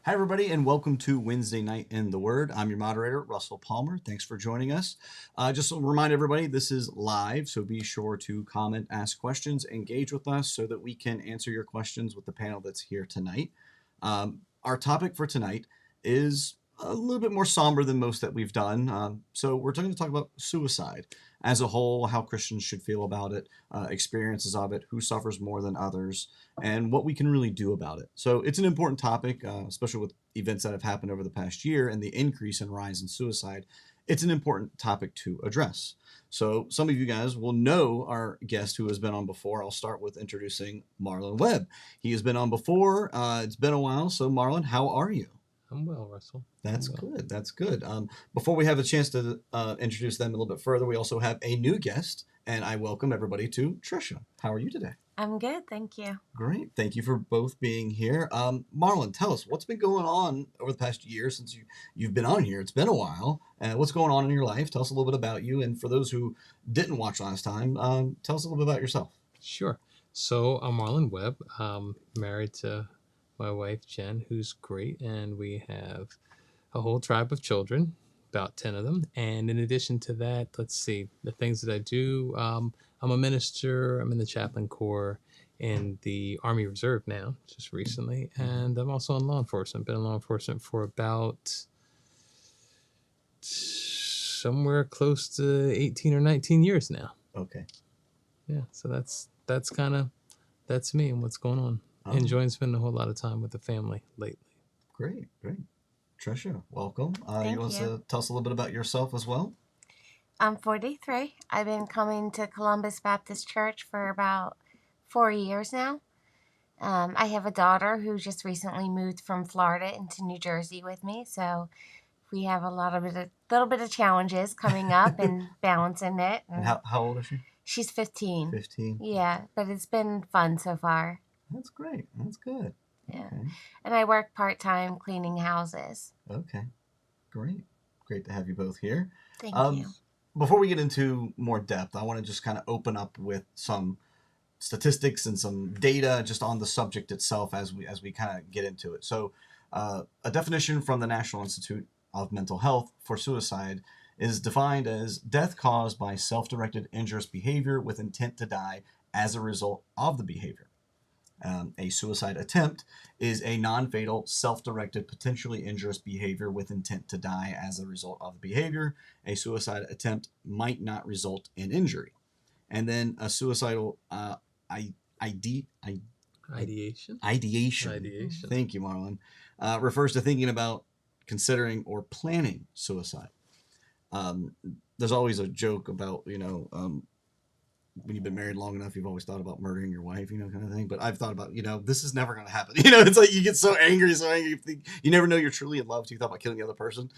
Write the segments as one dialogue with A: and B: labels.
A: Hi, everybody, and welcome to Wednesday Night in the Word. I'm your moderator, Russell Palmer. Thanks for joining us. Just to remind everybody, this is live, so be sure to comment, ask questions, engage with us so that we can answer your questions with the panel that's here tonight. Our topic for tonight is a little bit more somber than most that we've done. So we're going to talk about suicide as a whole, how Christians should feel about it, experiences of it, who suffers more than others, and what we can really do about it. So it's an important topic, especially with events that have happened over the past year and the increase and rise in suicide. It's an important topic to address. So some of you guys will know our guest who has been on before. I'll start with introducing Marlon Webb. He has been on before. It's been a while. So Marlon, how are you?
B: I'm well, Russell.
A: That's
B: I'm well.
A: good. That's good. Before we have a chance to introduce them a little bit further, we also have a new guest, and I welcome everybody to Tricia. How are you today?
C: I'm good, thank you.
A: Great. Thank you for both being here. Marlon, tell us what's been going on over the past year since you've been on here. It's been a while. What's going on in your life? Tell us a little bit about you. And for those who didn't watch last time, tell us a little bit about yourself.
B: Sure. So I'm Marlon Webb. Married to my wife, Jen, who's great. And we have a whole tribe of children, about 10 of them. And in addition to that, let's see, the things that I do. I'm a minister. I'm in the chaplain corps in the Army Reserve now, just recently. And I'm also in law enforcement. Been in law enforcement for about somewhere close to 18 or 19 years now.
A: Okay.
B: Yeah, so that's me and what's going on. Enjoying spending a whole lot of time with the family lately.
A: Great. Tricia, welcome.
C: Thank
A: you want
C: you.
A: to tell us a little bit about yourself as well?
C: I'm 43. I've been coming to Columbus Baptist Church for about 4 years now. I have a daughter who just recently moved from Florida into New Jersey with me, so we have a little bit of challenges coming up and balancing it.
A: And how old is she?
C: She's 15.
A: 15.
C: Yeah, but it's been fun so far.
A: That's great. That's good.
C: Yeah.
A: Okay.
C: And I work part-time cleaning houses.
A: Okay. Great to have you both here.
C: Thank you.
A: Before we get into more depth, I want to just kind of open up with some statistics and some data just on the subject itself as we kind of get into it. So a definition from the National Institute of Mental Health for suicide is defined as death caused by self-directed injurious behavior with intent to die as a result of the behavior. A suicide attempt is a non-fatal, self-directed, potentially injurious behavior with intent to die as a result of the behavior. A suicide attempt might not result in injury. And then a suicidal
B: Ideation.
A: Thank you, Marlon. Refers to thinking about, considering, or planning suicide. There's always a joke about, when you've been married long enough, you've always thought about murdering your wife, kind of thing. But I've thought about, this is never going to happen. It's like you get so angry. You think you never know you're truly in love till you thought about killing the other person.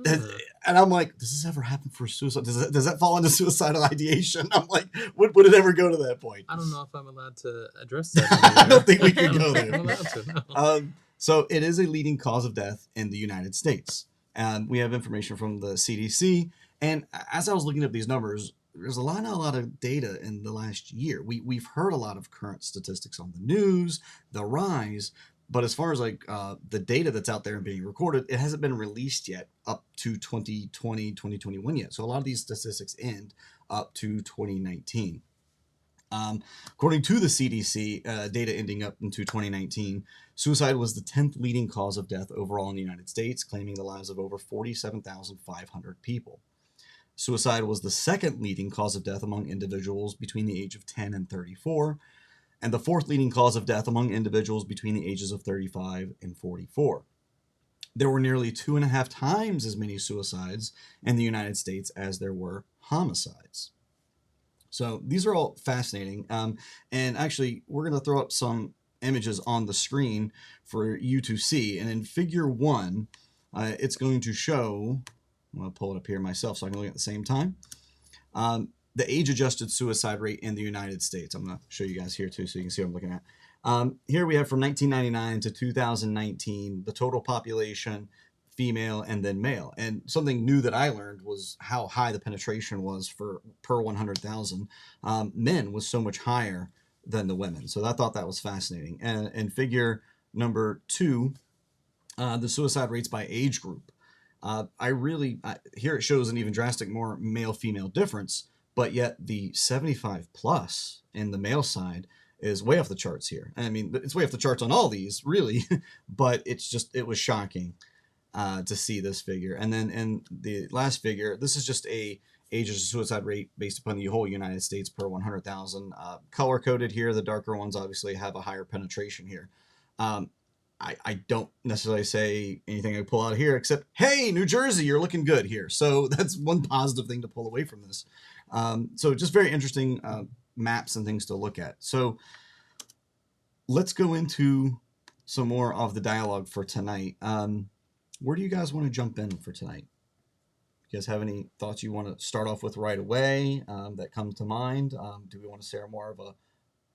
A: And I'm like, does this ever happen for suicide? Does that fall into suicidal ideation? I'm like, would it ever go to that point?
B: I don't know if I'm allowed to address that.
A: I don't think we can go there.
B: I'm allowed to, no.
A: So it is a leading cause of death in the United States. We have information from the CDC. And as I was looking at these numbers, there's not a lot of data in the last year. We've heard a lot of current statistics on the news, the rise, but as far as the data that's out there and being recorded, it hasn't been released yet up to 2020, 2021 yet. So a lot of these statistics end up to 2019. According to the CDC, data ending up into 2019, suicide was the 10th leading cause of death overall in the United States, claiming the lives of over 47,500 people. Suicide was the second leading cause of death among individuals between the age of 10 and 34, and the fourth leading cause of death among individuals between the ages of 35 and 44. There were nearly 2.5 times as many suicides in the United States as there were homicides. So these are all fascinating. And actually, we're going to throw up some images on the screen for you to see. And in figure 1, it's going to show... I'm going to pull it up here myself so I can look at the same time. The age-adjusted suicide rate in the United States. I'm going to show you guys here too so you can see what I'm looking at. Here we have from 1999 to 2019, the total population, female and then male. And something new that I learned was how high the penetration was per 100,000. Men was so much higher than the women. So I thought that was fascinating. And figure number 2, the suicide rates by age group. Here it shows an even drastic more male-female difference, but yet the 75 plus in the male side is way off the charts here. I mean, it's way off the charts on all these, really, but it was shocking to see this figure. And then in the last figure, this is just a ages of suicide rate based upon the whole United States per 100,000. Color coded here, the darker ones obviously have a higher penetration here. I don't necessarily say anything I pull out here except, hey, New Jersey, you're looking good here. So that's one positive thing to pull away from this. So just very interesting maps and things to look at. So let's go into some more of the dialogue for tonight. Where do you guys want to jump in for tonight? You guys have any thoughts you want to start off with right away that come to mind? Do we want to share more of a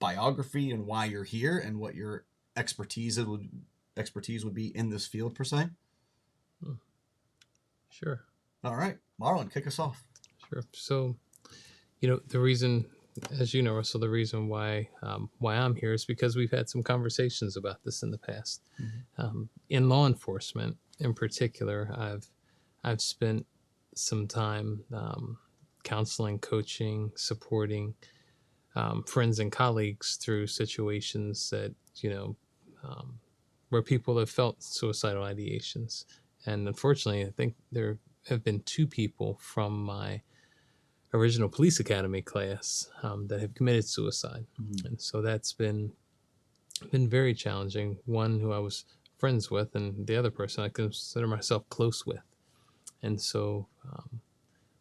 A: biography and why you're here and what your expertise would be in this field per se?
B: Sure.
A: All right, Marlon, kick us off.
B: Sure. So, the reason, as you know, Russell, the reason why I'm here is because we've had some conversations about this in the past. Mm-hmm. In law enforcement, in particular, I've spent some time counseling, coaching, supporting friends and colleagues through situations that where people have felt suicidal ideations. And unfortunately, I think there have been 2 people from my original police academy class that have committed suicide. Mm-hmm. And so that's been very challenging. One who I was friends with, and the other person I consider myself close with. And so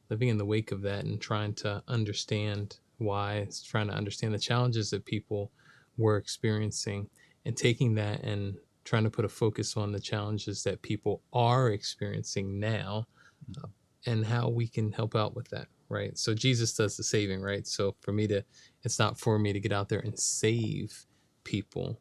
B: living in the wake of that and trying to understand why, trying to understand the challenges that people were experiencing, and taking that and trying to put a focus on the challenges that people are experiencing now, and how we can help out with that, right? So Jesus does the saving, right? So it's not for me to get out there and save people,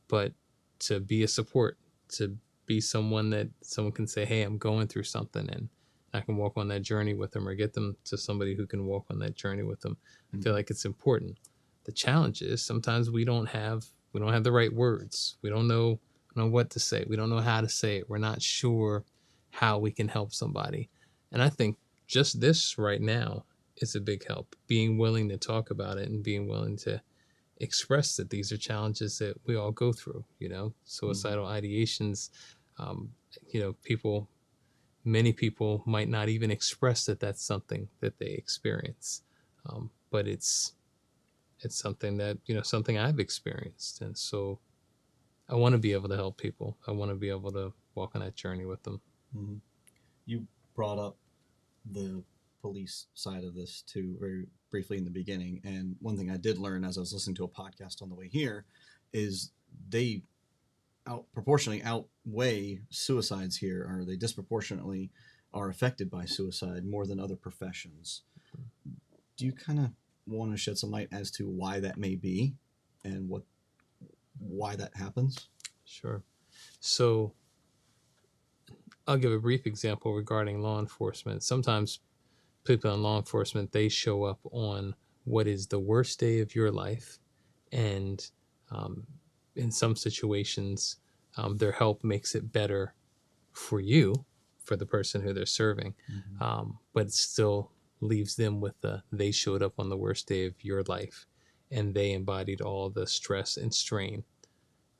B: but to be a support, to be someone that someone can say, hey, I'm going through something, and I can walk on that journey with them, or get them to somebody who can walk on that journey with them. Mm-hmm. I feel like it's important. The challenge is sometimes we don't have the right words. We don't know what to say. We don't know how to say it. We're not sure how we can help somebody. And I think just this right now is a big help. Being willing to talk about it and being willing to express that these are challenges that we all go through, suicidal ideations. Many people might not even express that that's something that they experience. But it's something that, something I've experienced. And so I want to be able to help people. I want to be able to walk on that journey with them.
A: Mm-hmm. You brought up the police side of this too, very briefly in the beginning. And one thing I did learn as I was listening to a podcast on the way here is they proportionally outweigh suicides here, or they disproportionately are affected by suicide more than other professions. Mm-hmm. Do you kind of want to shed some light as to why that may be and why that happens?
B: Sure. So I'll give a brief example regarding law enforcement. Sometimes people in law enforcement, they show up on what is the worst day of your life. And in some situations, their help makes it better for you, for the person who they're serving. Mm-hmm. But it still leaves them with they showed up on the worst day of your life, and they embodied all the stress and strain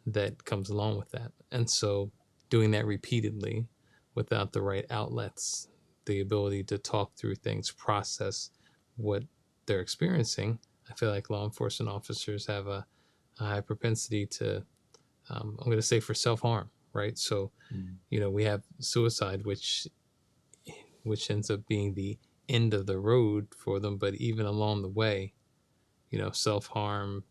B: that comes along with that. And so doing that repeatedly without the right outlets, the ability to talk through things, process what they're experiencing, I feel like law enforcement officers have a high propensity to, I'm going to say, for self-harm, right? So, we have suicide, which ends up being the end of the road for them. But even along the way, self-harm,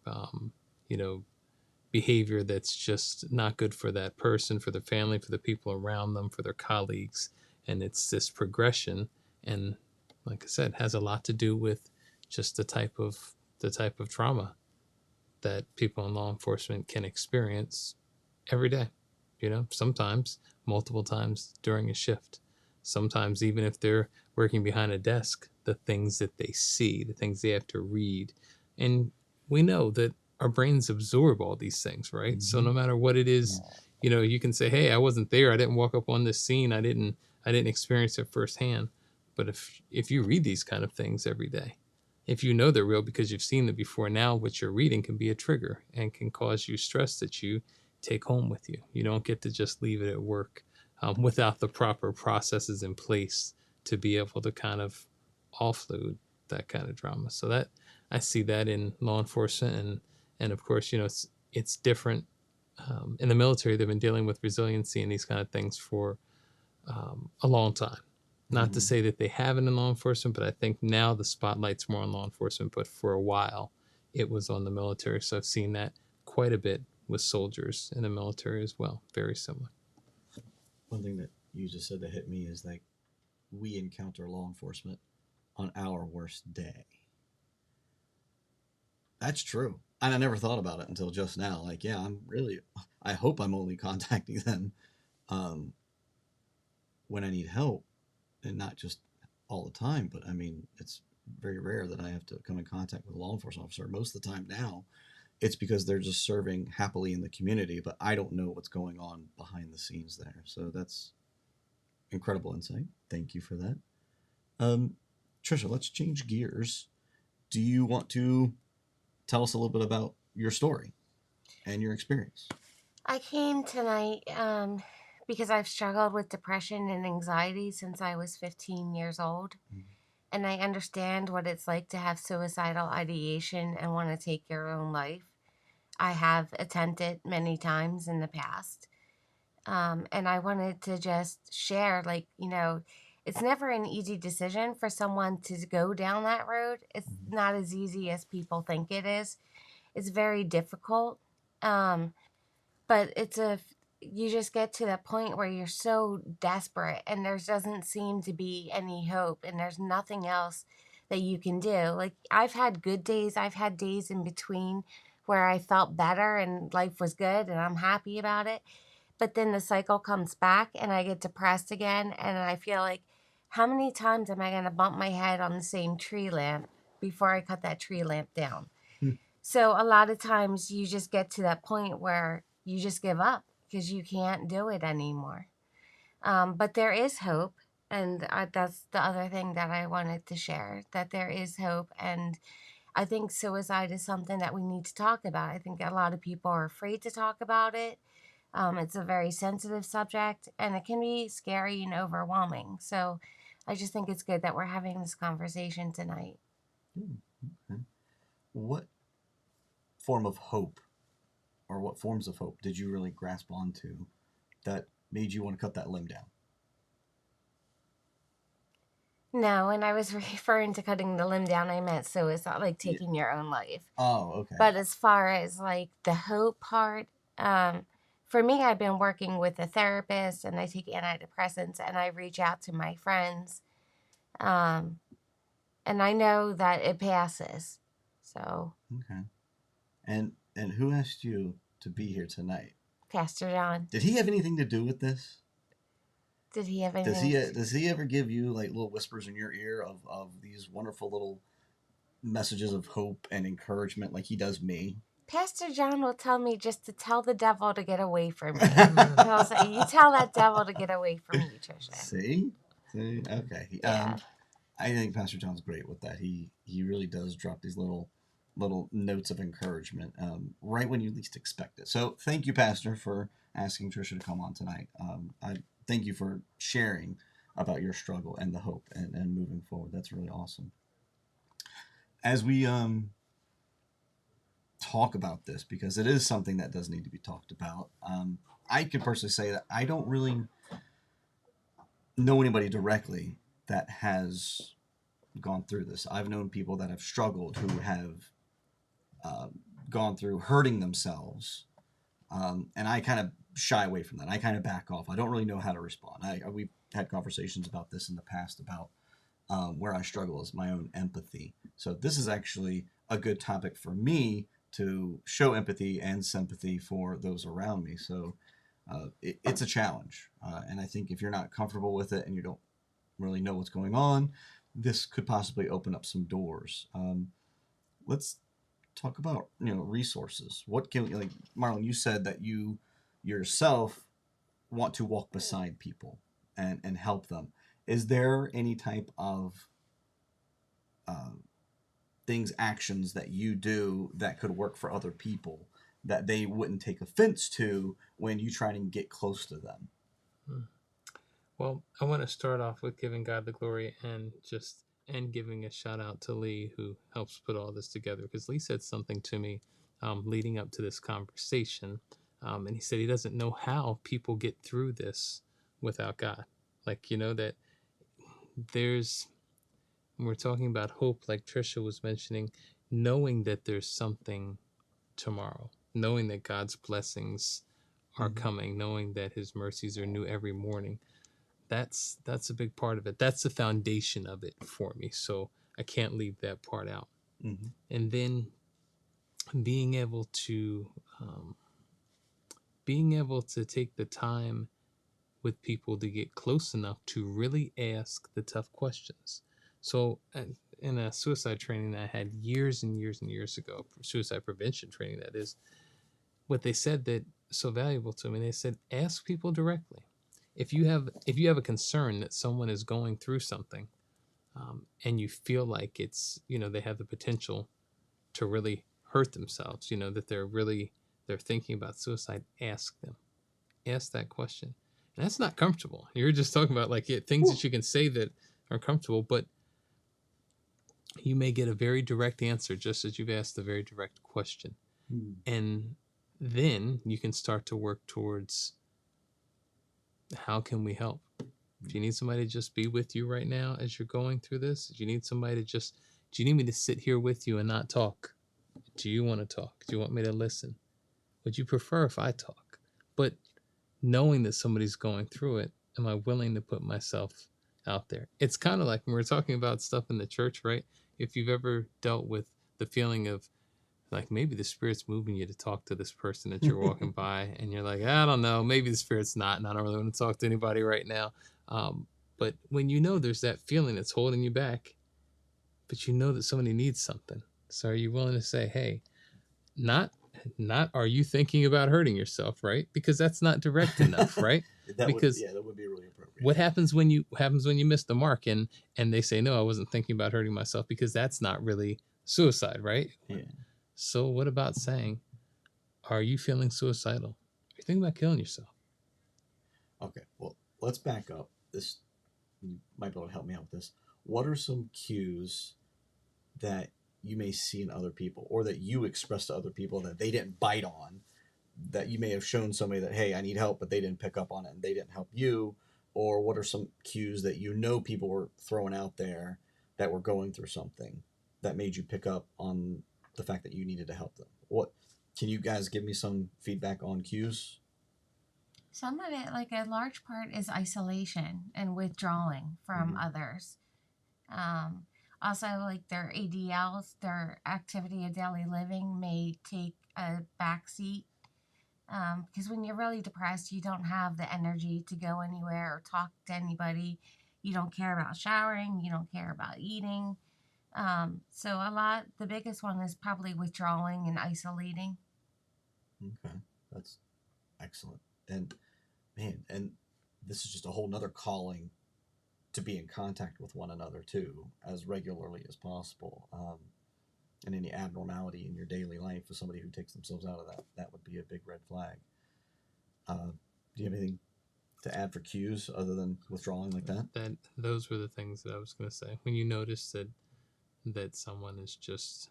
B: behavior that's just not good for that person, for their family, for the people around them, for their colleagues. And it's this progression. And like I said, has a lot to do with just the type of trauma that people in law enforcement can experience every day, sometimes multiple times during a shift. Sometimes even if they're working behind a desk, the things that they see, the things they have to read. And we know that our brains absorb all these things, right? Mm-hmm. So no matter what it is You can say, hey, I wasn't there, I didn't walk up on this scene, I didn't experience it firsthand. But if you read these kind of things every day, if you know they're real because you've seen them before, now what you're reading can be a trigger and can cause you stress that you take home with you. You don't get to just leave it at work without the proper processes in place to be able to kind of offload that kind of drama. So that I see that in law enforcement, and of course, it's different. In the military, they've been dealing with resiliency and these kind of things for a long time. Not to say that they haven't in law enforcement, but I think now the spotlight's more on law enforcement. But for a while, it was on the military. So I've seen that quite a bit with soldiers in the military as well. Very similar.
A: One thing that you just said that hit me is like we encounter law enforcement on our worst day. That's true. And I never thought about it until just now. Like, yeah, I hope I'm only contacting them when I need help and not just all the time. But I mean, it's very rare that I have to come in contact with a law enforcement officer. Most of the time now, it's because they're just serving happily in the community, but I don't know what's going on behind the scenes there. So that's incredible insight. Thank you for that. Tricia, let's change gears. Do you want to tell us a little bit about your story and your experience?
C: I came tonight because I've struggled with depression and anxiety since I was 15 years old. And I understand what it's like to have suicidal ideation and want to take your own life. I have attempted many times in the past. And I wanted to just share, it's never an easy decision for someone to go down that road. It's not as easy as people think it is. It's very difficult. But you just get to the point where you're so desperate and there doesn't seem to be any hope and there's nothing else that you can do. Like, I've had good days, I've had days in between where I felt better and life was good and I'm happy about it. But then the cycle comes back and I get depressed again and I feel like, how many times am I going to bump my head on the same tree lamp before I cut that tree lamp down? So a lot of times you just get to that point where you just give up because you can't do it anymore. But there is hope. And that's the other thing that I wanted to share, that there is hope. And I think suicide is something that we need to talk about. I think a lot of people are afraid to talk about it. It's a very sensitive subject and it can be scary and overwhelming. So I just think it's good that we're having this conversation tonight.
A: Okay. What form of hope or what forms of hope did you really grasp onto that made you want to cut that limb down?
C: No, when I was referring to cutting the limb down, I meant suicide, like taking your own life.
A: Oh, okay.
C: But as far as like the hope part, for me, I've been working with a therapist and I take antidepressants and I reach out to my friends. And I know that it passes. So.
A: Okay. And who asked you to be here tonight?
C: Pastor John.
A: Did he have anything to do with this?
C: Did he have anything?
A: Does he ever give you like little whispers in your ear of these wonderful little messages of hope and encouragement like he does me?
C: Pastor John will tell me just to tell the devil to get away from me. He'll say, you tell that devil to get away from you, Tricia.
A: See? Okay.
C: Yeah.
A: I think Pastor John's great with that. He really does drop these little notes of encouragement right when you least expect it. So thank you, Pastor, for asking Tricia to come on tonight. I thank you for sharing about your struggle and the hope and moving forward. That's really awesome. As we talk about this, because it is something that does need to be talked about, I could personally say that I don't really know anybody directly that has gone through this. I've known people that have struggled who have gone through hurting themselves, and I kind of shy away from that. I kind of back off. I don't really know how to respond. We've had conversations about this in the past about where I struggle is my own empathy. So this is actually a good topic for me to show empathy and sympathy for those around me. So it's a challenge, and I think if you're not comfortable with it and you don't really know what's going on, this could possibly open up some doors. Let's talk about resources. What can, like Marlon, you said that you yourself want to walk beside people and help them. Is there any type of things, actions that you do that could work for other people that they wouldn't take offense to when you try to get close to them?
B: Well, I want to start off with giving God the glory and giving a shout out to Lee, who helps put all this together, because Lee said something to me leading up to this conversation. And he said he doesn't know how people get through this without God. Like, that there's, when we're talking about hope, like Tricia was mentioning, knowing that there's something tomorrow, knowing that God's blessings are coming, knowing that his mercies are new every morning. That's a big part of it. That's the foundation of it for me. So I can't leave that part out.
A: Mm-hmm.
B: And then being able to take the time with people to get close enough to really ask the tough questions. So in a suicide training that I had years and years and years ago, suicide prevention training, that is, what they said that so valuable to me, they said, ask people directly. If you have a concern that someone is going through something, and you feel like it's, they have the potential to really hurt themselves, that they're thinking about suicide, ask them. Ask that question. And that's not comfortable. You're just talking about like things that you can say that are comfortable, but you may get a very direct answer just as you've asked a very direct question. And then you can start to work towards, how can we help? Do you need somebody to just be with you right now as you're going through this? Do you need somebody do you need me to sit here with you and not talk? Do you want to talk? Do you want me to listen? Would you prefer if I talk? But knowing that somebody's going through it, am I willing to put myself out there? It's kind of like when we're talking about stuff in the church, right? If you've ever dealt with the feeling of like maybe the Spirit's moving you to talk to this person that you're walking by, and you're like, I don't know, maybe the Spirit's not, and I don't really want to talk to anybody right now. But when there's that feeling that's holding you back, but you know that somebody needs something. So are you willing to say, hey, not are you thinking about hurting yourself, right? Because that's not direct enough, right?
A: that would be really appropriate.
B: What happens when you miss the mark and they say, no, I wasn't thinking about hurting myself, because that's not really suicide, right?
A: Yeah.
B: So what about saying, are you feeling suicidal? Are you thinking about killing yourself?
A: Okay, well, let's back up. This, you might be able to help me out with this. What are some cues that you may see in other people, or that you express to other people that they didn't bite on, that you may have shown somebody that, hey, I need help, but they didn't pick up on it and they didn't help you? Or what are some cues that people were throwing out there that were going through something that made you pick up on the fact that you needed to help them? What can you guys give me some feedback on cues?
C: Some of it, like a large part, is isolation and withdrawing from others. Also, like their ADLs, their activity of daily living, may take a backseat. Because when you're really depressed, you don't have the energy to go anywhere or talk to anybody. You don't care about showering. You don't care about eating. So the biggest one is probably withdrawing and isolating.
A: Okay, that's excellent. And man, and this is just a whole nother calling to be in contact with one another too, as regularly as possible. And any abnormality in your daily life with somebody who takes themselves out of that would be a big red flag. Do you have anything to add for cues other than withdrawing like that?
B: Those were the things that I was going to say. When you notice that someone is just,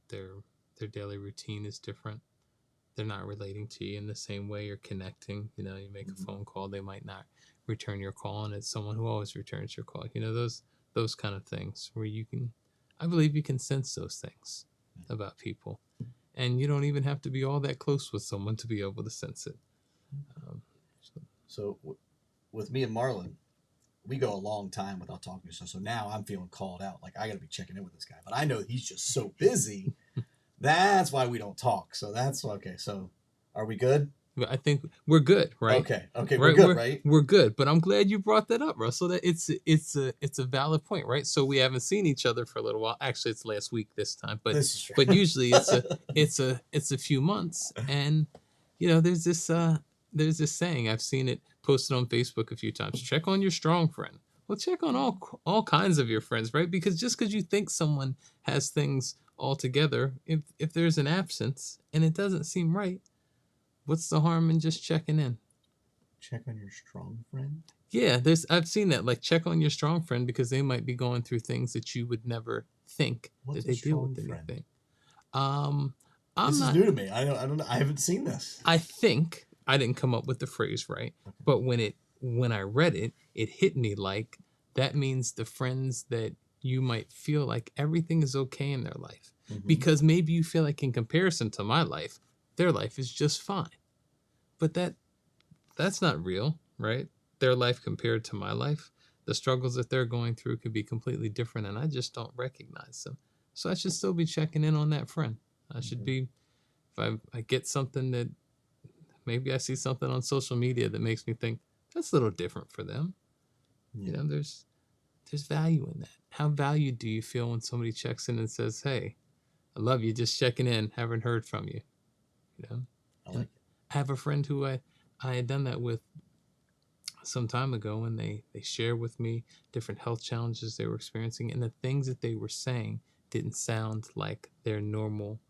B: their daily routine is different, they're not relating to you in the same way you're connecting. You make a phone call, they might not return your call, and it's someone who always returns your call. Those kind of things where I believe you can sense those things about people, and you don't even have to be all that close with someone to be able to sense it.
A: So with me and Marlon, we go a long time without talking to each other. So now I'm feeling called out. Like, I got to be checking in with this guy. But I know he's just so busy. That's why we don't talk. So that's okay. So are we good?
B: I think we're good, right?
A: Okay. We're good, right?
B: We're good. But I'm glad you brought that up, Russell. That it's a valid point, right? So we haven't seen each other for a little while. Actually, it's last week this time, but
A: This is true.
B: but usually it's a few months, and there's this there's this saying, I've seen it posted on Facebook a few times: check on your strong friend. Well, check on all kinds of your friends, right? Because just because you think someone has things all together, if there's an absence and it doesn't seem right, what's the harm in just checking in?
A: Check on your strong friend.
B: Yeah, I've seen that. Like, check on your strong friend because they might be going through things that you would never think
A: What's
B: that
A: a
B: they deal with
A: strong friend?
B: anything. I'm
A: This is
B: not.
A: new to me. I don't know. I haven't seen this.
B: I think I didn't come up with the phrase right,
A: Okay.
B: but when I read it, it hit me like that means the friends that you might feel like everything is okay in their life,
A: Mhm.
B: because maybe you feel like in comparison to my life, their life is just fine, but that's not real, right? Their life compared to my life, the struggles that they're going through could be completely different, and I just don't recognize them. So I should still be checking in on that friend. I should
A: Mhm.
B: be, if I get something that maybe I see something on social media that makes me think that's a little different for them.
A: Yeah.
B: There's value in that. How valued do you feel when somebody checks in and says, "Hey, I love you, just checking in, haven't heard from you." You know,
A: I
B: and
A: like it.
B: I have a friend who I had done that with some time ago, and they share with me different health challenges they were experiencing, and the things that they were saying didn't sound like their normal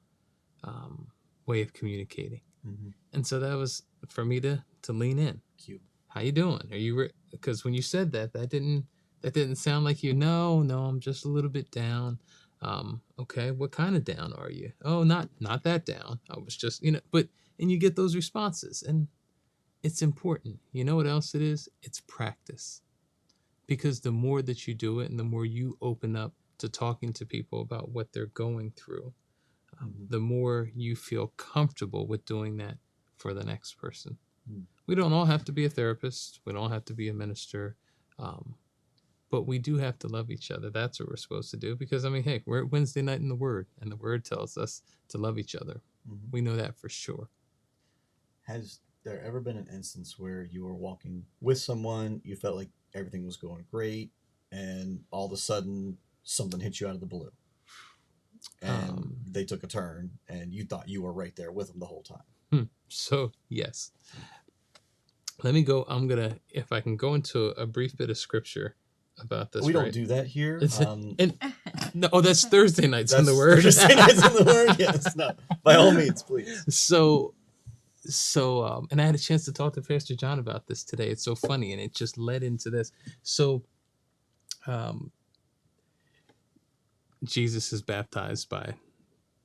B: um, way of communicating.
A: Mm-hmm.
B: And so that was for me to lean in.
A: Cute.
B: How you doing? Are you because when you said that didn't sound like you. No, I'm just a little bit down. Okay, what kind of down are you? Oh, not that down. I was just, but and you get those responses, and it's important. You know what else it is? It's practice. Because the more that you do it and the more you open up to talking to people about what they're going through, the more you feel comfortable with doing that for the next person. We don't all have to be a therapist. We don't have to be a minister. But we do have to love each other. That's what we're supposed to do. Because, I mean, hey, we're at Wednesday night in the Word, and the Word tells us to love each other.
A: Mm-hmm.
B: We know that for sure.
A: Has there ever been an instance where you were walking with someone, you felt like everything was going great, and all of a sudden something hit you out of the blue? And they took a turn, and you thought you were right there with them the whole time.
B: So, yes. Let me go. If I can go into a brief bit of scripture about this.
A: We don't do that here.
B: No, that's Thursday nights in the Word.
A: Thursday nights in the Word, yes. No, by all means, please.
B: So, and I had a chance to talk to Pastor John about this today. It's so funny, and it just led into this. So, Jesus is baptized by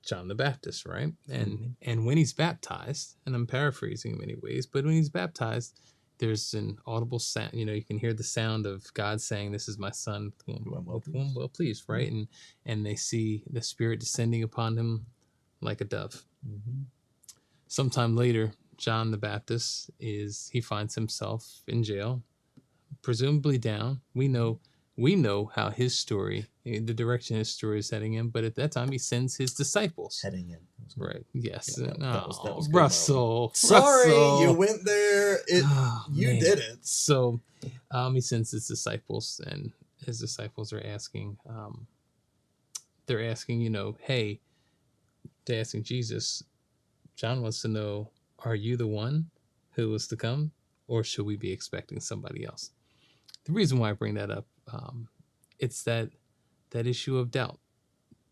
B: John the Baptist, right? And when he's baptized, and I'm paraphrasing in many ways, but when he's baptized, there's an audible sound. You can hear the sound of God saying, "This is my son, with whom I'm well pleased," right? And they see the Spirit descending upon him like a dove.
A: Mm-hmm.
B: Sometime later, John the Baptist he finds himself in jail, presumably down. We know how his story, the direction his story is heading in, but at that time he sends his disciples.
A: Heading in.
B: Right. Yes.
A: Yeah, that was good,
B: Russell.
A: Marlon. Sorry,
B: Russell.
A: you went there. You did it.
B: So he sends his disciples, and his disciples are asking, they're asking, hey, they're asking Jesus. John wants to know, are you the one who was to come, or should we be expecting somebody else? The reason why I bring that up, it's that issue of doubt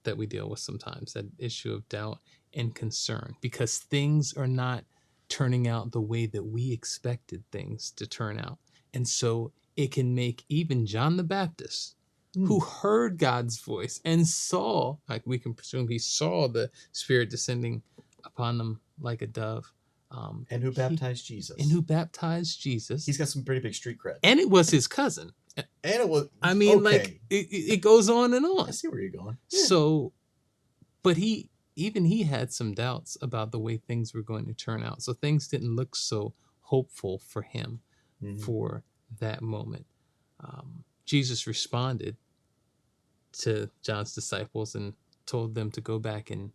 B: that we deal with sometimes, that issue of doubt and concern, because things are not turning out the way that we expected things to turn out. And so it can make even John the Baptist, who heard God's voice and saw, like we can presume he saw the Spirit descending upon them like a dove.
A: And who baptized Jesus.
B: He's
A: got some pretty big street cred.
B: And it was his cousin.
A: And it was,
B: I mean,
A: okay.
B: like, it goes on and on.
A: I see where you're going. Yeah.
B: So, but he had some doubts about the way things were going to turn out. So things didn't look so hopeful for him for that moment. Jesus responded to John's disciples and told them to go back and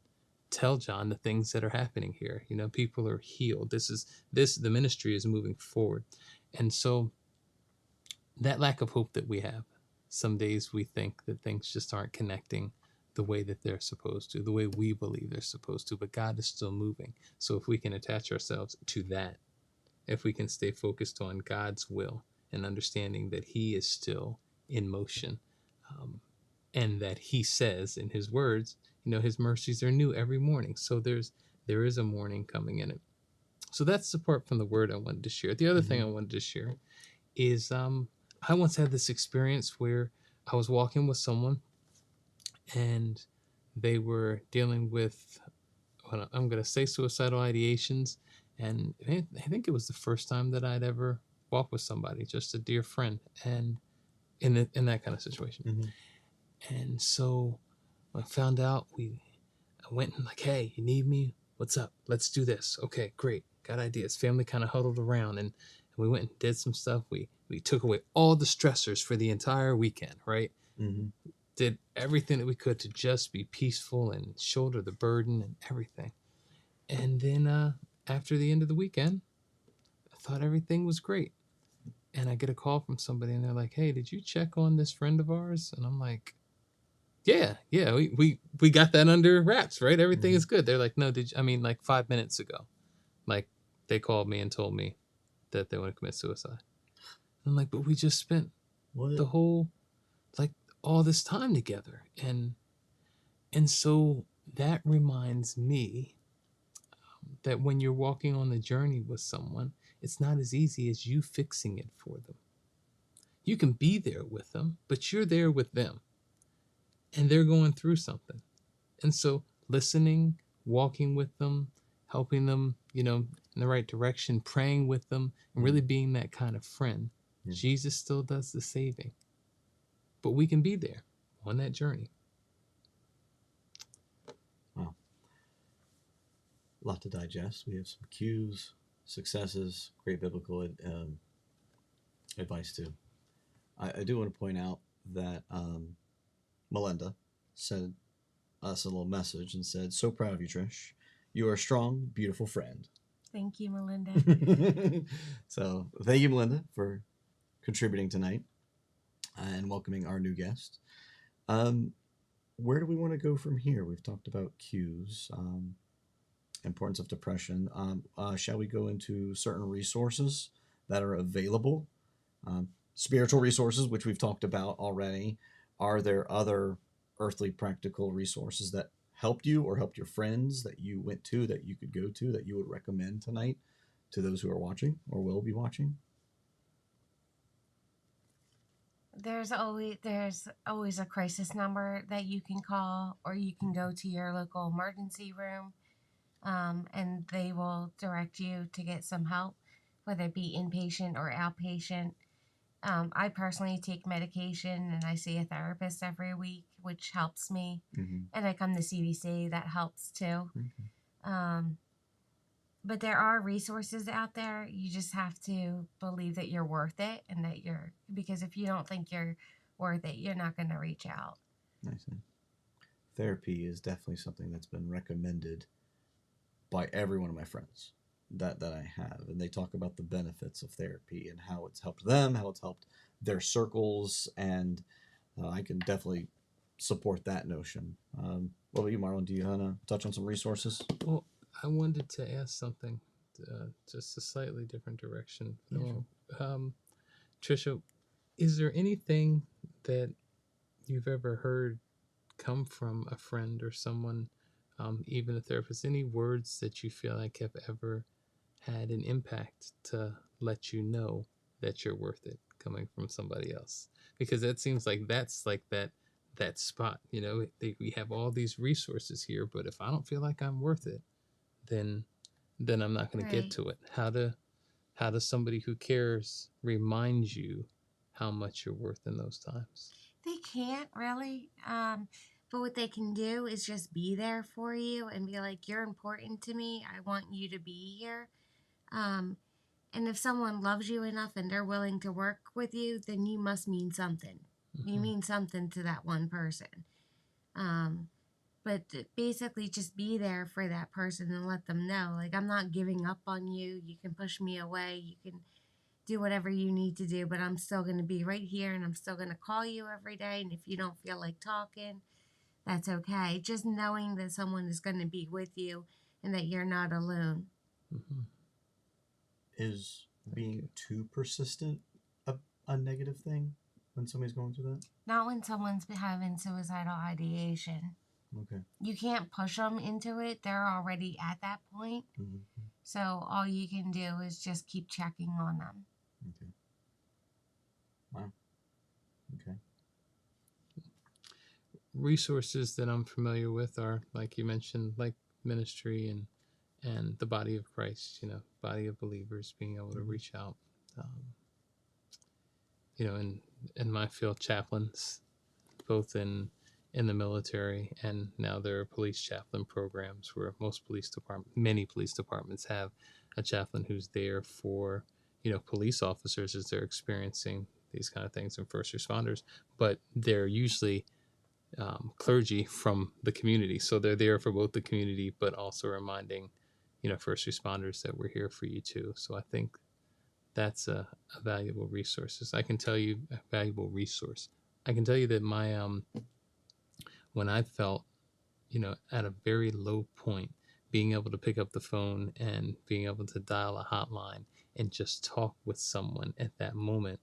B: tell John the things that are happening here. People are healed. The ministry is moving forward. And so that lack of hope that we have, some days we think that things just aren't connecting the way that they're supposed to, the way we believe they're supposed to, but God is still moving. So if we can attach ourselves to that, if we can stay focused on God's will and understanding that He is still in motion, um, and that He says in His words, His mercies are new every morning. So there is a morning coming in it. So that's the part from the Word I wanted to share. The other thing I wanted to share is I once had this experience where I was walking with someone and they were dealing with, well, I'm going to say, suicidal ideations. And I think it was the first time that I'd ever walked with somebody, just a dear friend, and in that kind of situation.
A: Mm-hmm.
B: And so I found out, I went and like, hey, you need me? What's up? Let's do this. Okay, great. Got ideas. Family kind of huddled around, and we went and did some stuff. We took away all the stressors for the entire weekend, right?
A: Mm-hmm.
B: Did everything that we could to just be peaceful and shoulder the burden and everything. And then after the end of the weekend, I thought everything was great. And I get a call from somebody, and they're like, hey, did you check on this friend of ours? And I'm like, yeah, we got that under wraps, right? Everything is good. They're like, no, like 5 minutes ago, like they called me and told me that they want to commit suicide. I'm like, but we just spent the whole, like, all this time together. And so that reminds me that when you're walking on the journey with someone, it's not as easy as you fixing it for them. You can be there with them, but you're there with them and they're going through something. And so listening, walking with them, helping them, in the right direction, praying with them, and really being that kind of friend.
A: Yeah.
B: Jesus still does the saving. But we can be there on that journey.
A: Wow. A lot to digest. We have some cues, successes, great biblical advice too. I do want to point out that Melinda sent us a little message and said, so proud of you, Trish. You are a strong, beautiful friend.
C: Thank you, Melinda.
A: So thank you, Melinda, for contributing tonight and welcoming our new guest. Where do we want to go from here? We've talked about cues, importance of depression. Shall we go into certain resources that are available? Spiritual resources, which we've talked about already. Are there other earthly practical resources that helped you or helped your friends that you went to, that you could go to, that you would recommend tonight to those who are watching or will be watching?
C: There's always a crisis number that you can call, or you can go to your local emergency room, and they will direct you to get some help, whether it be inpatient or outpatient. I personally take medication and I see a therapist every week, which helps me.
A: Mm-hmm.
C: And I come to CDC, that helps too.
A: Mm-hmm.
C: But there are resources out there. You just have to believe that you're worth it, and because if you don't think you're worth it, you're not going to reach out.
A: Nice. Therapy is definitely something that's been recommended by every one of my friends that I have, and they talk about the benefits of therapy and how it's helped them, how it's helped their circles, and I can definitely support that notion. What about you, Marlon? Do you want to touch on some resources?
B: Well, I wanted to ask something, just a slightly different direction.
A: Yeah, sure.
B: Tricia, is there anything that you've ever heard come from a friend or someone, even a therapist, any words that you feel like have ever had an impact to let you know that you're worth it, coming from somebody else? Because that seems like that's like that spot, we have all these resources here, but if I don't feel like I'm worth it, then I'm not going to get to it. How does somebody who cares remind you how much you're worth in those times?
C: They can't really. But what they can do is just be there for you and be like, you're important to me. I want you to be here. And if someone loves you enough and they're willing to work with you, then you must mean something. Mm-hmm. You mean something to that one person. But basically just be there for that person and let them know, like, I'm not giving up on you. You can push me away. You can do whatever you need to do, but I'm still going to be right here, and I'm still going to call you every day. And if you don't feel like talking, that's okay. Just knowing that someone is going to be with you and that you're not alone.
B: Mm-hmm.
A: Is being
B: you.
A: too persistent a negative thing when somebody's going through that?
C: Not when someone's having suicidal ideation.
A: Okay.
C: You can't push them into it. They're already at that point.
A: Mm-hmm.
C: So all you can do is just keep checking on them.
A: Okay. Wow. Okay.
B: Resources that I'm familiar with are, like you mentioned, like ministry and the body of Christ, body of believers being able to reach out. Um, in my field, chaplains, both in the military, and now there are police chaplain programs where many police departments have a chaplain who's there for police officers as they're experiencing these kind of things, and first responders, but they're usually clergy from the community, so they're there for both the community but also reminding first responders that we're here for you too. So I think that's a valuable resource. I can tell you a valuable resource. I can tell you that my when I felt at a very low point, being able to pick up the phone and being able to dial a hotline and just talk with someone at that moment,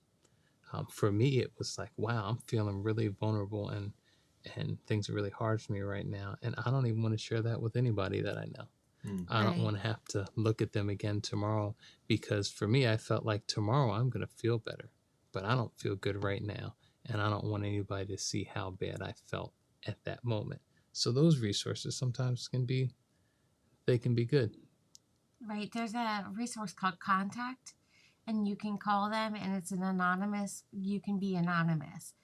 B: for me it was like, wow, I'm feeling really vulnerable, and things are really hard for me right now, and I don't even want to share that with anybody that I know. I don't
C: Right.
B: want to have to look at them again tomorrow, because for me, I felt like tomorrow I'm going to feel better, but I don't feel good right now. And I don't want anybody to see how bad I felt at that moment. So those resources sometimes they can be good.
C: Right. There's a resource called Contact, and you can call them, and it's an anonymous. You can be anonymous.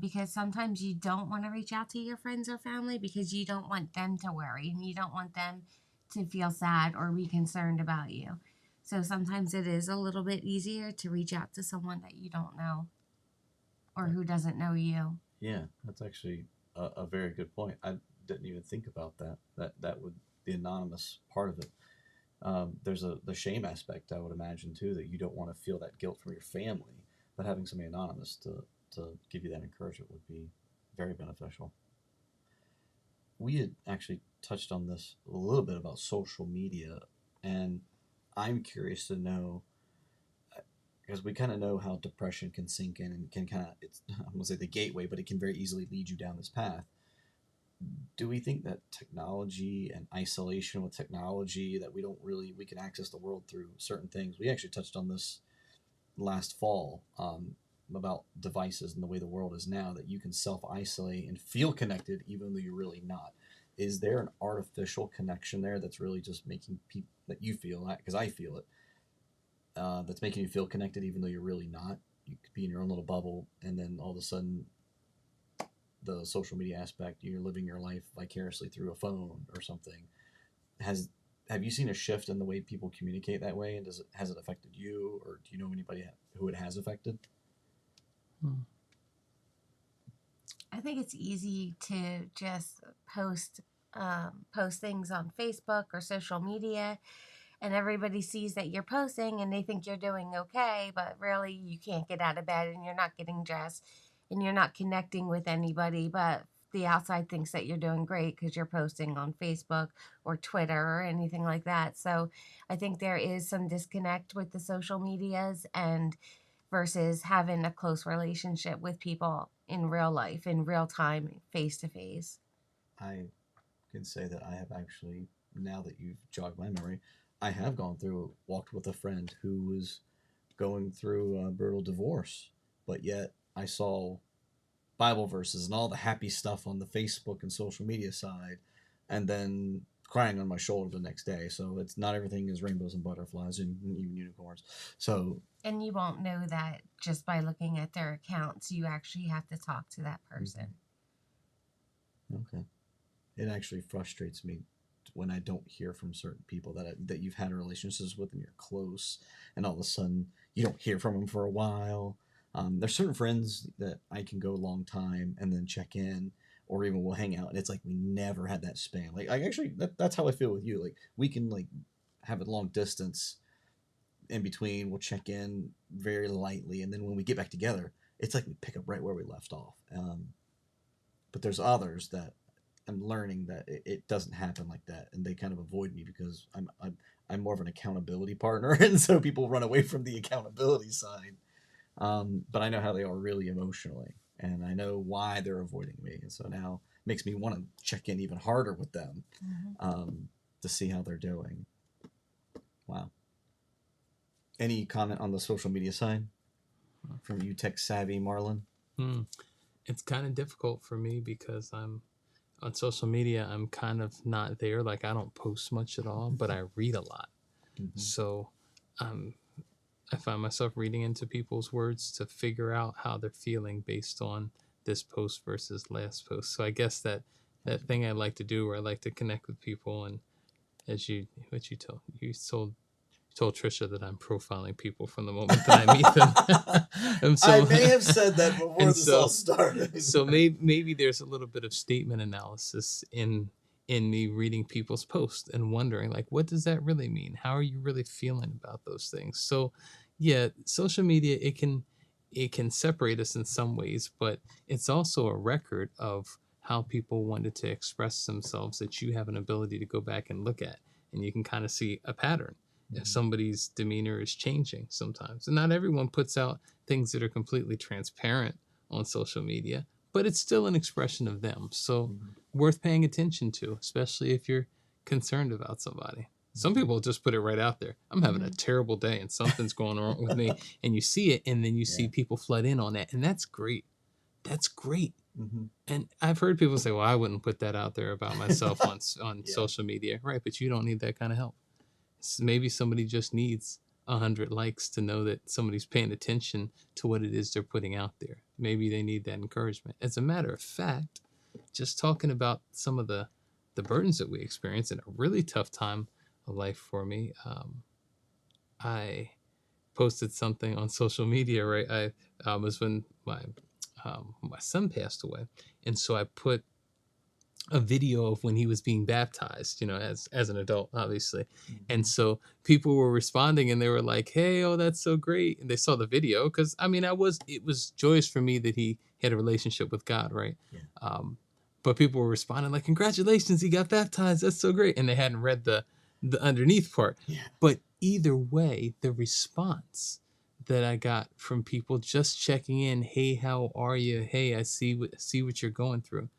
C: Because sometimes you don't want to reach out to your friends or family because you don't want them to worry and you don't want them to feel sad or be concerned about you. So sometimes it is a little bit easier to reach out to someone that you don't know or who doesn't know you.
A: Yeah, that's actually a very good point. I didn't even think about that. That would the anonymous part of it. There's the shame aspect, I would imagine too, that you don't want to feel that guilt from your family, but having somebody anonymous to give you that encouragement would be very beneficial. We had actually touched on this a little bit about social media, and I'm curious to know, because we kind of know how depression can sink in and can kind of, it's I'm gonna say the gateway, but it can very easily lead you down this path. Do we think that technology and isolation with technology, that we can access the world through certain things? We actually touched on this last fall, about devices and the way the world is now, that you can self isolate and feel connected even though you're really not. Is there an artificial connection there that's really just making people, that you feel that, because I feel it, that's making you feel connected even though you're really not? You could be in your own little bubble, and then all of a sudden, the social media aspect, you're living your life vicariously through a phone or something. Has have you seen a shift in the way people communicate that way, and has it affected you, or do you know anybody who it has affected?
B: Hmm.
C: I think it's easy to just post things on Facebook or social media, and everybody sees that you're posting and they think you're doing okay, but really you can't get out of bed and you're not getting dressed and you're not connecting with anybody, but the outside thinks that you're doing great because you're posting on Facebook or Twitter or anything like that. So I think there is some disconnect with the social medias and versus having a close relationship with people in real life, in real time, face to face.
A: I can say that I have actually, now that you've jogged my memory, I have walked with a friend who was going through a brutal divorce, but yet I saw Bible verses and all the happy stuff on the Facebook and social media side, and then crying on my shoulder the next day. So it's not everything is rainbows and butterflies and even unicorns. So
C: And you won't know that just by looking at their accounts. You actually have to talk to that person.
A: okay, it actually frustrates me when I don't hear from certain people that you've had relationships with and you're close, and all of a sudden you don't hear from them for a while. There's certain friends that I can go a long time and then check in, or even we'll hang out, and it's like we never had that span. Like I actually, that's how I feel with you. Like we can like have a long distance in between. We'll check in very lightly, and then when we get back together, it's like we pick up right where we left off. But there's others that I'm learning that it doesn't happen like that, and they kind of avoid me because I'm more of an accountability partner, and so people run away from the accountability side. But I know how they are really emotionally, and I know why they're avoiding me, and so now it makes me want to check in even harder with them to see how they're doing. Wow. Any comment on the social media side from you, tech savvy Marlon?
B: It's kind of difficult for me because I'm on social media. I'm kind of not there. Like, I don't post much at all, but I read a lot. So I find myself reading into people's words to figure out how they're feeling based on this post versus last post. So I guess that thing I like to do, where I like to connect with people, and as you told Tricia that I'm profiling people from the moment that I meet them. And so,
A: I may have said that before this all started.
B: So maybe there's a little bit of statement analysis in me reading people's posts and wondering, like, what does that really mean? How are you really feeling about those things? So yeah, social media, it can separate us in some ways, but it's also a record of how people wanted to express themselves that you have an ability to go back and look at, and you can kind of see a pattern if somebody's demeanor is changing sometimes. And not everyone puts out things that are completely transparent on social media, but it's still an expression of them. So worth paying attention to, especially if you're concerned about somebody. Some people just put it right out there. I'm having a terrible day and something's going on with me. And you see it, and then you see people flood in on that. And that's great. That's great. And I've heard people say, well, I wouldn't put that out there about myself on social media. Right. But you don't need that kind of help. Maybe somebody just needs 100 likes to know that somebody's paying attention to what it is they're putting out there. Maybe they need that encouragement. As a matter of fact, just talking about some of the burdens that we experience in a really tough time of life for me, I posted something on social media, right? I was when my son passed away, and so I put a video of when he was being baptized, as an adult, obviously. And so people were responding, and they were like, hey, oh, that's so great. And they saw the video, because it was joyous for me that he had a relationship with God, right? But people were responding like, congratulations, he got baptized, that's so great. And they hadn't read the underneath part. But either way, the response that I got from people just checking in, hey, how are you? Hey, I see what you're going through.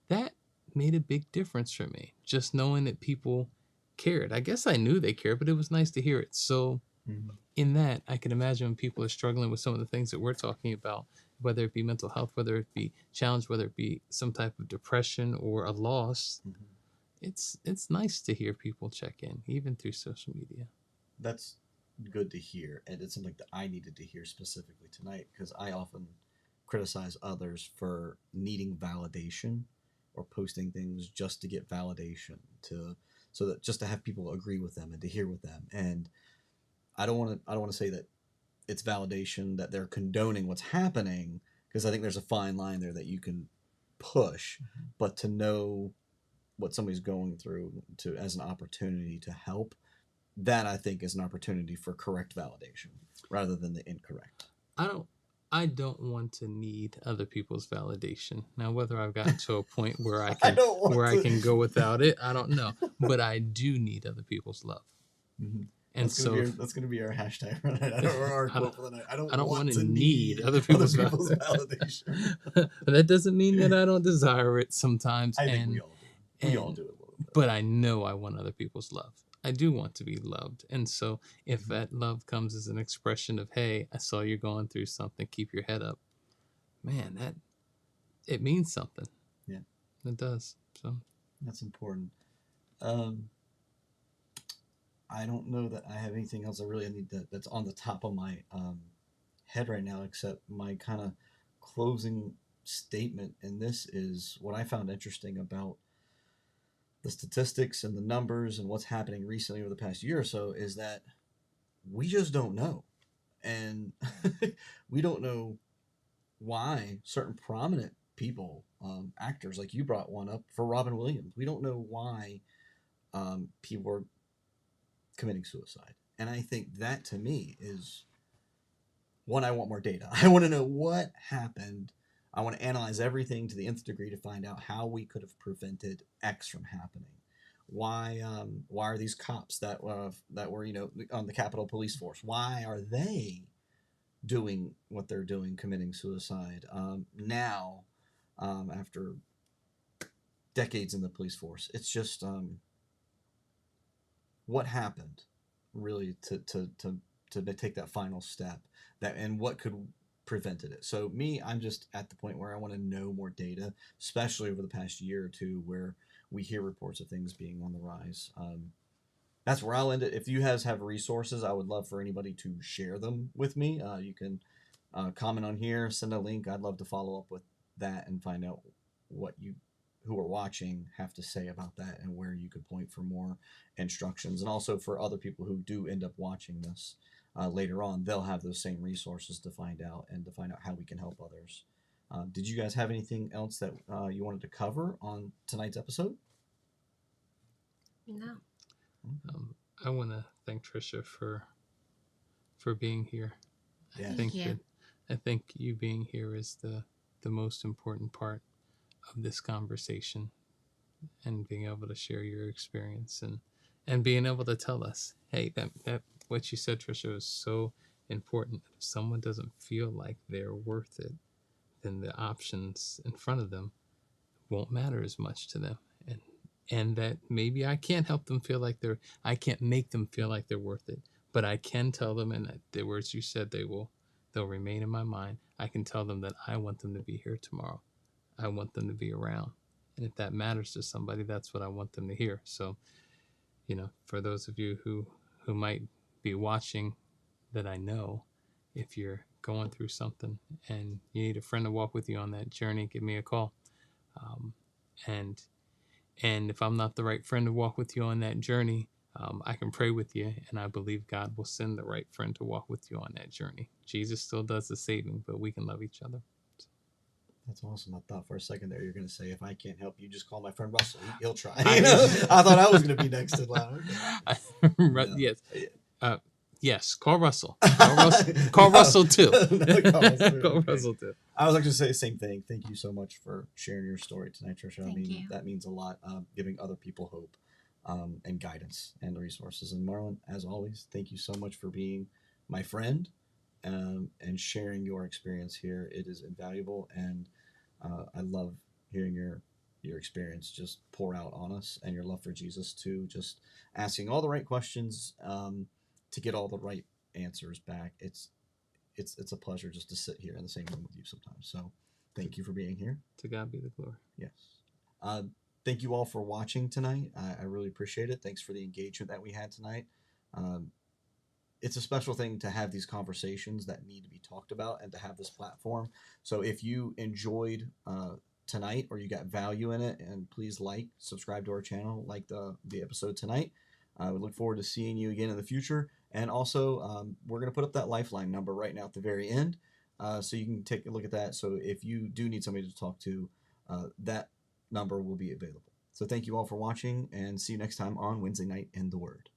B: That made a big difference for me, just knowing that people cared. I guess I knew they cared, but it was nice to hear it. So in that, I can imagine when people are struggling with some of the things that we're talking about, whether it be mental health, whether it be challenge, whether it be some type of depression or a loss, it's nice to hear people check in, even through social media.
A: That's good to hear, and it's something that I needed to hear specifically tonight, because I often criticize others for needing validation or posting things just to get validation, so that just to have people agree with them and to hear with them. And I don't want to say that it's validation that they're condoning what's happening, because I think there's a fine line there that you can push, but to know what somebody's going through as an opportunity to help, that I think is an opportunity for correct validation rather than the incorrect.
B: I don't want to need other people's validation. Now, whether I've gotten to a point where I can go without it, I don't know. But I do need other people's love. And
A: that's gonna be our hashtag for the night, or our quote for the night. I don't want to need
B: other people's
A: validation.
B: But that doesn't mean that I don't desire it sometimes.
A: I think we all do. We all do it a little bit.
B: But I know I want other people's love. I do want to be loved. And so if that love comes as an expression of, hey, I saw you're going through something, keep your head up, man, it means something.
A: Yeah.
B: It does. So
A: that's important. I don't know that I have anything else I really need that's on the top of my head right now, except my kind of closing statement. And this is what I found interesting about the statistics and the numbers and what's happening recently over the past year or so, is that we just don't know. And we don't know why certain prominent people, actors, like you brought one up for Robin Williams, we don't know why people are committing suicide. And I think that, to me, is one, I want more data. I want to know what happened. I want to analyze everything to the nth degree to find out how we could have prevented X from happening. Why are these cops that were on the Capitol Police Force? Why are they doing what they're doing, committing suicide now after decades in the police force? It's just what happened really to take that final step, that and what could prevented it. So me, I'm just at the point where I want to know more data, especially over the past year or two, where we hear reports of things being on the rise. That's where I'll end it. If you guys have resources, I would love for anybody to share them with me. You can comment on here, send a link. I'd love to follow up with that and find out what you who are watching have to say about that, and where you could point for more instructions. And also for other people who do end up watching this later on, they'll have those same resources to find out how we can help others. Did you guys have anything else that you wanted to cover on tonight's episode?
C: No.
B: I want to thank Tricia for being here.
A: Yeah.
B: I think you being here is the most important part of this conversation, and being able to share your experience and being able to tell us, hey, that what you said, Tricia, is so important. If someone doesn't feel like they're worth it, then the options in front of them won't matter as much to them. And that maybe I can't help them feel like I can't make them feel like they're worth it, but I can tell them, and the words you said, they'll remain in my mind. I can tell them that I want them to be here tomorrow. I want them to be around. And if that matters to somebody, that's what I want them to hear. So, for those of you who might be watching that I know, if you're going through something and you need a friend to walk with you on that journey, give me a call. And if I'm not the right friend to walk with you on that journey, I can pray with you, and I believe God will send the right friend to walk with you on that journey. Jesus still does the saving, but we can love each other.
A: That's awesome. I thought for a second there you're going to say, if I can't help you, just call my friend Russell. He'll try. I thought I was going to be next in line.
B: Yes. Yes, call Russell. Call Russell too. Call Russell too.
A: I was actually going to say the same thing. Thank you so much for sharing your story tonight, Tricia.
C: Thank you.
A: That means a lot, giving other people hope and guidance and resources. And Marlon, as always, thank you so much for being my friend and sharing your experience here. It is invaluable, and I love hearing your experience just pour out on us, and your love for Jesus too. Just asking all the right questions to get all the right answers back. It's a pleasure just to sit here in the same room with you sometimes. So thank you for being here.
B: To God be the glory.
A: Yes. Thank you all for watching tonight. I really appreciate it. Thanks for the engagement that we had tonight. It's a special thing to have these conversations that need to be talked about, and to have this platform. So if you enjoyed tonight, or you got value in it, and please subscribe to our channel, like the episode tonight. I would look forward to seeing you again in the future. And also, we're going to put up that Lifeline number right now at the very end, so you can take a look at that. So if you do need somebody to talk to, that number will be available. So thank you all for watching, and see you next time on Wednesday Night in the Word.